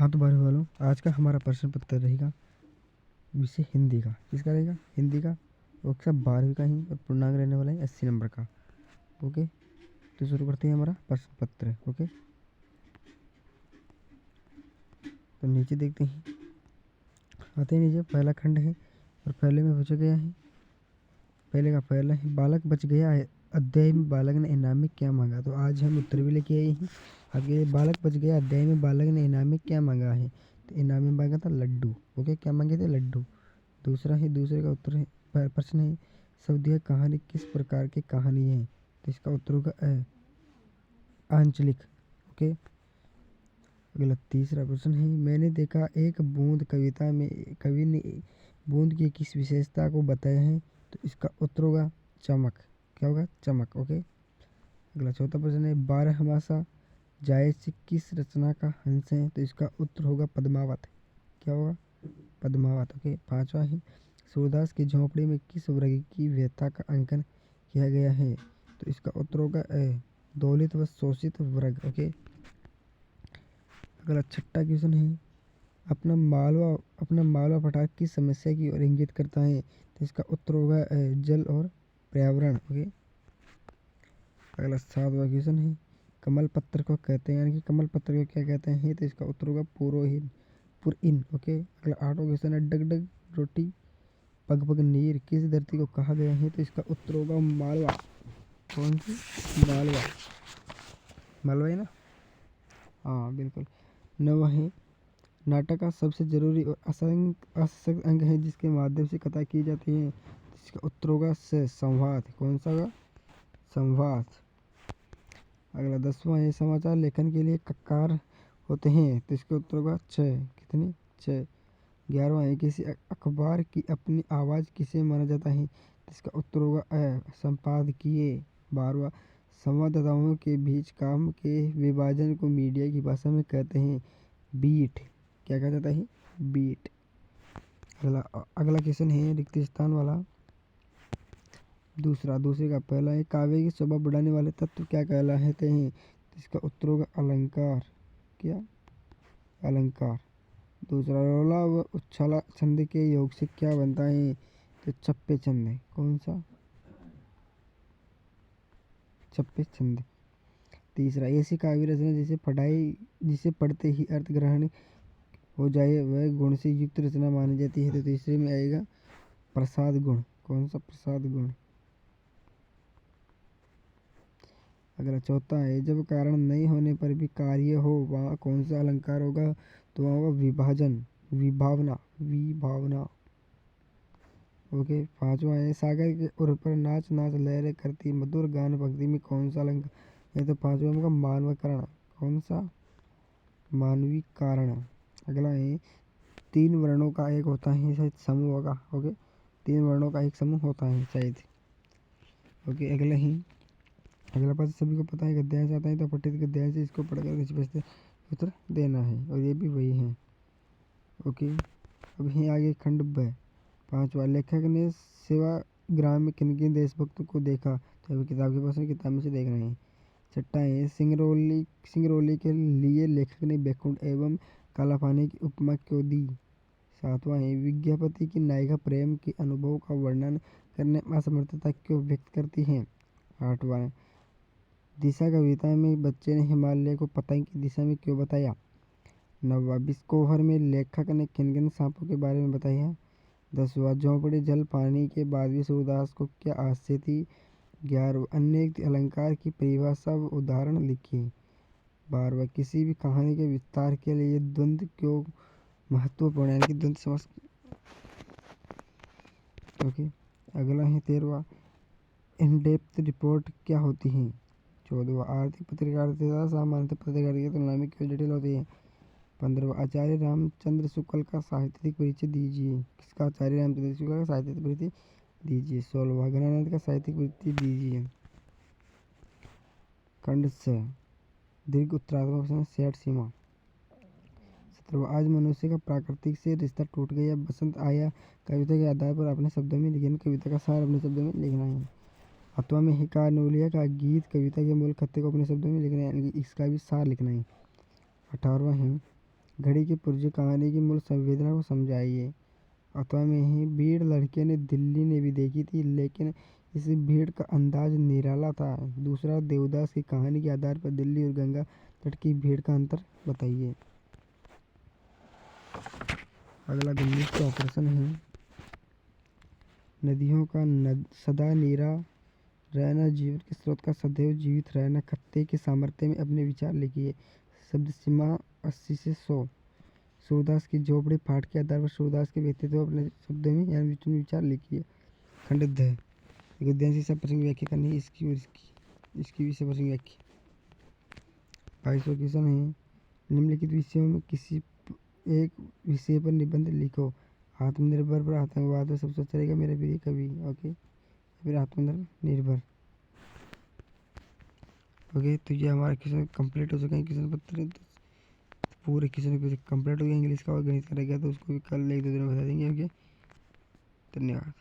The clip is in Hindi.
हाँ तो बारहवीं वालों, आज का हमारा प्रश्न पत्र रहेगा विषय हिंदी का। किसका रहेगा? हिंदी का। और सब 12वीं का ही और पूर्णांक रहने वाला है 80 नंबर का। ओके, तो शुरू करते हैं हमारा प्रश्न पत्र। ओके, तो नीचे देखते हैं, आते हैं नीचे। पहला खंड है और पहले में पूछा गया है, पहले का पहला है, बालक बच गया है अध्याय में बालक ने इनाम में क्या मांगा। तो आज हम उत्तर भी लेके आए हैं। आगे बालक बच गया अध्याय में बालक ने इनाम में क्या मांगा है। तो इनाम में मांगा था लड्डू। ओके, क्या मांगे थे? लड्डू। दूसरा है, दूसरे का उत्तर है, प्रश्न है, सौदिया कहानी किस प्रकार की कहानी है। तो इसका उत्तर होगा आंचलिक। ओके, अगला तीसरा प्रश्न है, मैंने देखा एक बूंद कविता में कवि ने बूंद की किस विशेषता को बताया है। तो इसका उत्तर होगा चमक। क्या होगा? चमक। ओके, अगला चौथा प्रश्न है, 12 मासा जायज से किस रचना का अंश है। तो इसका उत्तर होगा पद्मावत। क्या होगा? पद्मावत। ओके, पांचवा है, सूरदास की झोंपड़ी में किस वर्ग की व्यथा का अंकन किया गया है। तो इसका उत्तर होगा दलित व शोषित वर्ग। ओके, अगला छठा क्वेश्चन है, अपना मालवा पठार किस समस्या की ओर इंगित करता है। तो इसका उत्तर होगा जल और पर्यावरण। ओके, अगला सातवां क्वेश्चन है, कमल पत्र को कहते हैं, यानी कि कमल पत्र को क्या कहते हैं। तो इसका उत्तर होगा पुरोहिन, पुरइन। ओके, अगला आठवां क्वेश्चन है, डग डग रोटी पग पग नीर किस धरती को कहा गया है। तो इसका उत्तर होगा मालवा। कौन सी? मालवा। मालवा है ना? हाँ बिल्कुल। नवा है, नाटक का सबसे जरूरी और असंग अंग है जिसके माध्यम से कथा की जाती है। इसका उत्तर होगा संवाद। कौन सा होगा? संवाद। अगला 10वां है, समाचार लेखन के लिए ककार होते हैं। तो इसका उत्तर होगा 6। कितने? 6। 11वां है, किसी अखबार की अपनी आवाज़ किसे माना जाता है। तो इसका उत्तर होगा संपादकीय। 12वां, संवाददाताओं के बीच काम के विभाजन को मीडिया की भाषा में कहते हैं बीट। क्या कहा जाता है? बीट। अगला क्वेश्चन है रिक्त स्थान वाला, दूसरे का पहला है, काव्य की शोभा बढ़ाने वाले तत्व क्या कहलाते हैं। तो इसका उत्तर होगा अलंकार। क्या? अलंकार। दूसरा, रोला व उच्छाला छंद के योग से क्या बनता है। तो चप्पे छंद है। कौन सा? चप्पे छंद। तीसरा, ऐसी काव्य रचना जिसे पढ़ते ही अर्थ ग्रहण हो जाए वह गुण से युक्त रचना मानी जाती है। तो तीसरे में आएगा प्रसाद गुण। कौन सा? प्रसाद गुण। अगला चौथा है, जब कारण नहीं होने पर भी कार्य हो वहाँ कौन सा अलंकार होगा। तो वहाँ होगा विभाजन, विभावना, विभावना। ओके, पांचवा है, सागर के उर पर नाच नाच लहरें करती मधुर गान भक्ति में कौन सा अलंकार है। तो पांचवा होगा मानवीकरण। कौन सा? मानवीकरण। अगला है, 3 वर्णों का एक होता है शायद समूह होगा। ओके, 3 वर्णों का एक समूह होता है शायद। ओके, अगला पास सभी को पता है, गद्यांश आता है तो पठित गद्यांश से इसको पढ़कर स्पष्ट उत्तर देना है और ये भी वही है। ओके, अब यहीं आगे खंड ब। 5वां, लेखक ने सेवाग्राम में किन किन देशभक्तों को देखा। तो अभी किताब के पास है, किताब में से देख रहे हैं। 6वां है, सिंगरौली के लिए लेखक ने बैकुंठ एवं काला पानी की उपमा क्यों दी। 7वां है, विज्ञापति की नायिका प्रेम के अनुभव का वर्णन करने में असमर्थता क्यों व्यक्त करती है। 8वां, दिशा कविता में बच्चे ने हिमालय को पतंग की दिशा में क्यों बताया। 9वां, बिस्कोहर में लेखक ने किन किन सांपों के बारे में बताया। 10वां, झोंपड़ी जल पाने के बाद भी सूरदास को क्या आश्चर्य थी। 11वां, अन्य अलंकार की परिभाषा व उदाहरण लिखिए। 12वां, किसी भी कहानी के विस्तार के लिए द्वंद्व क्यों महत्वपूर्ण है, यानी कि द्वंद्व समास। ओके, अगला है 13वां, इन डेप्थ रिपोर्ट क्या होती है। 14वां, आर्थिक पत्रकारिता सामान्य पत्रकारिता की तुलना में क्यों जटिल होती है। 15वां, आचार्य रामचंद्र शुक्ल का साहित्यिक परिचय दीजिए। किसका? आचार्य रामचंद्र शुक्ल का साहित्यिक परिचय दीजिए। 16वां, गणानंद का साहित्यिक परिचय दीजिए। खंड स, दीर्घ उत्तरात्मक प्रश्न, सेठ सीमा। 17वां, आज मनुष्य का प्राकृतिक से रिश्ता टूट गया, बसंत आया कविता के आधार पर अपने शब्दों में लिखना। कविता का सार अपने शब्दों में लिखना है। 8वां में हिकानोलिया का गीत कविता के मूल खत्ते को अपने शब्दों में लिखना है, यानी कि इसका भी सार लिखना है। 18वां है, घड़ी के पुर्जे कहानी की मूल संवेदना को समझाइए। अथवा में ही भीड़ लड़के ने दिल्ली ने भी देखी थी, लेकिन इस भीड़ का अंदाज निराला था। दूसरा, देवदास की कहानी के आधार पर दिल्ली और गंगा तट की भीड़ का अंतर बताइए। अगला 19 का प्रश्न है, नदियों का सदा नीरा रहना, जीवन के स्रोत का सदैव जीवित रहना, खत्ते के सामर्थ्य में अपने विचार लिखिए। शब्द सीमा 80 से 100। सूरदास की झोपड़ी पाठ के आधार पर सूरदास के व्यक्तित्व अपने शब्दों में यानी विचार लिखिए। खंडित है उद्यान सब प्रसंग व्याख्या करनी है, इसकी और इसकी भी सब प्रसंग व्याख्या। 22वां क्वेश्चन है, निम्नलिखित विषयों में किसी एक विषय पर निबंध लिखो। आत्मनिर्भर पर आतंकवाद में सबसे अच्छा रहेगा मेरा प्रिय कवि। ओके, फिर आत्मनिर्भर। ओके, तो ये हमारा क्वेश्चन कंप्लीट हो चुका है। क्वेश्चन पत्र पूरे क्वेश्चन कंप्लीट हो गया। इंग्लिश का और गणित का रह गया तो उसको भी कल एक दो दिन में बता देंगे। ओके, धन्यवाद।